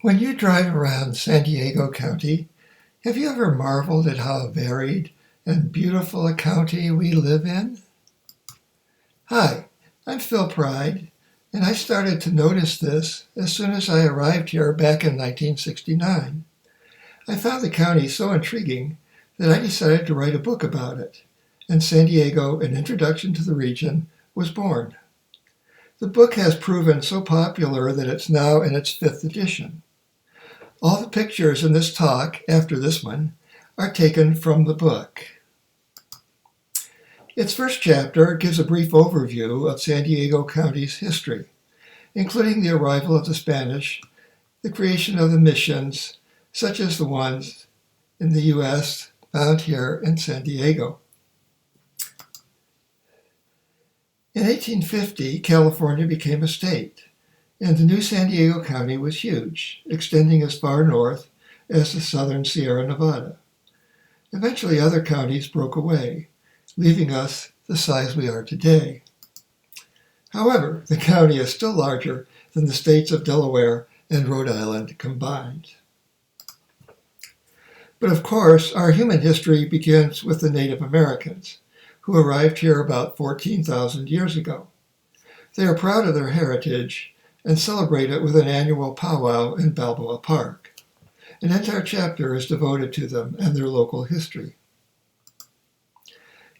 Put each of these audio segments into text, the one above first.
When you drive around San Diego County, have you ever marveled at how varied and beautiful a county we live in? Hi, I'm Phil Pryde, and I started to notice this as soon as I arrived here back in 1969. I found the county so intriguing that I decided to write a book about it, and San Diego, An Introduction to the Region, was born. The book has proven so popular that it's now in its 5th edition. All the pictures in this talk, after this one, are taken from the book. Its first chapter gives a brief overview of San Diego County's history, including the arrival of the Spanish, the creation of the missions, such as the ones in the U.S. found here in San Diego. In 1850, California became a state, and the new San Diego County was huge, extending as far north as the southern Sierra Nevada. Eventually, other counties broke away, leaving us the size we are today. However, the county is still larger than the states of Delaware and Rhode Island combined. But of course, our human history begins with the Native Americans, who arrived here about 14,000 years ago. They are proud of their heritage and celebrate it with an annual powwow in Balboa Park. An entire chapter is devoted to them and their local history.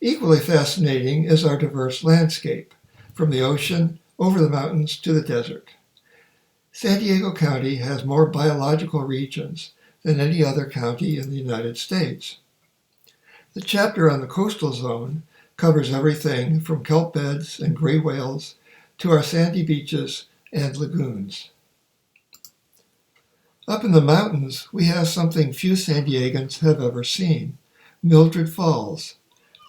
Equally fascinating is our diverse landscape, from the ocean over the mountains to the desert. San Diego County has more biological regions than any other county in the United States. The chapter on the coastal zone covers everything from kelp beds and gray whales to our sandy beaches and lagoons. Up in the mountains, we have something few San Diegans have ever seen: Mildred Falls,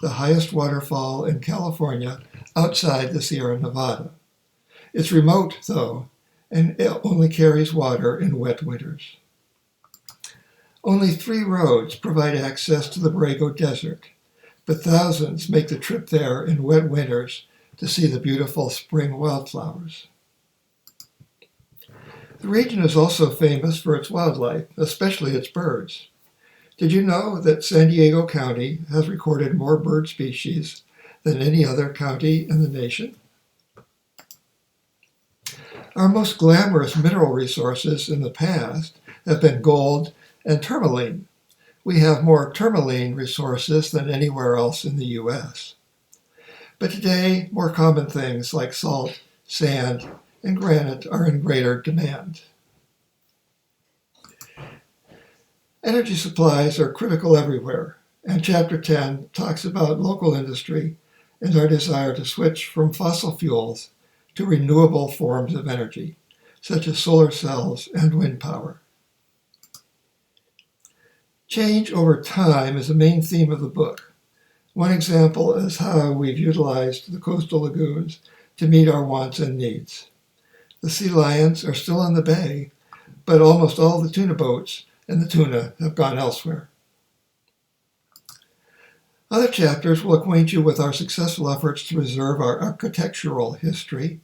the highest waterfall in California outside the Sierra Nevada. It's remote, though, and it only carries water in wet winters. Only 3 roads provide access to the Borrego Desert, but thousands make the trip there in wet winters to see the beautiful spring wildflowers. The region is also famous for its wildlife, especially its birds. Did you know that San Diego County has recorded more bird species than any other county in the nation? Our most glamorous mineral resources in the past have been gold and tourmaline. We have more tourmaline resources than anywhere else in the U.S. But today, more common things like salt, sand, and granite are in greater demand. Energy supplies are critical everywhere, and Chapter 10 talks about local industry and our desire to switch from fossil fuels to renewable forms of energy, such as solar cells and wind power. Change over time is a main theme of the book. One example is how we've utilized the coastal lagoons to meet our wants and needs. The sea lions are still in the bay, but almost all the tuna boats and the tuna have gone elsewhere. Other chapters will acquaint you with our successful efforts to preserve our architectural history,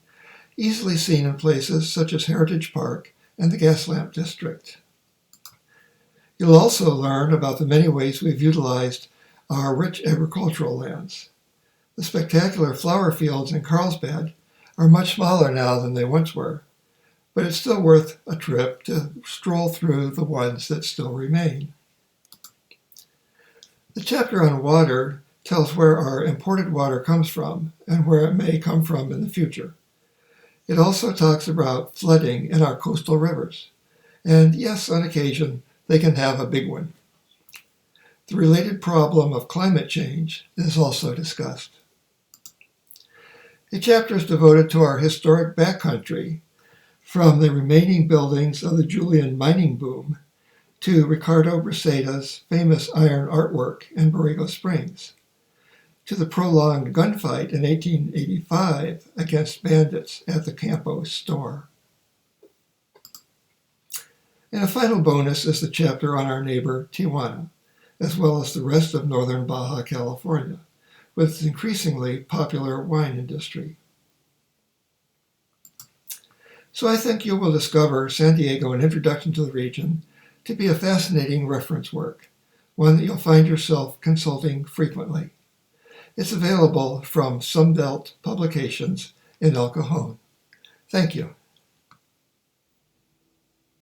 easily seen in places such as Heritage Park and the Gaslamp District. You'll also learn about the many ways we've utilized our rich agricultural lands. The spectacular flower fields in Carlsbad are much smaller now than they once were, but it's still worth a trip to stroll through the ones that still remain. The chapter on water tells where our imported water comes from and where it may come from in the future. It also talks about flooding in our coastal rivers, and yes, on occasion, they can have a big one. The related problem of climate change is also discussed. A chapter is devoted to our historic backcountry, from the remaining buildings of the Julian mining boom to Ricardo Briseda's famous iron artwork in Borrego Springs, to the prolonged gunfight in 1885 against bandits at the Campo store. And a final bonus is the chapter on our neighbor Tijuana, as well as the rest of northern Baja California, with its increasingly popular wine industry. So I think you will discover San Diego, An Introduction to the Region, to be a fascinating reference work, one that you'll find yourself consulting frequently. It's available from Sunbelt Publications in El Cajon. Thank you.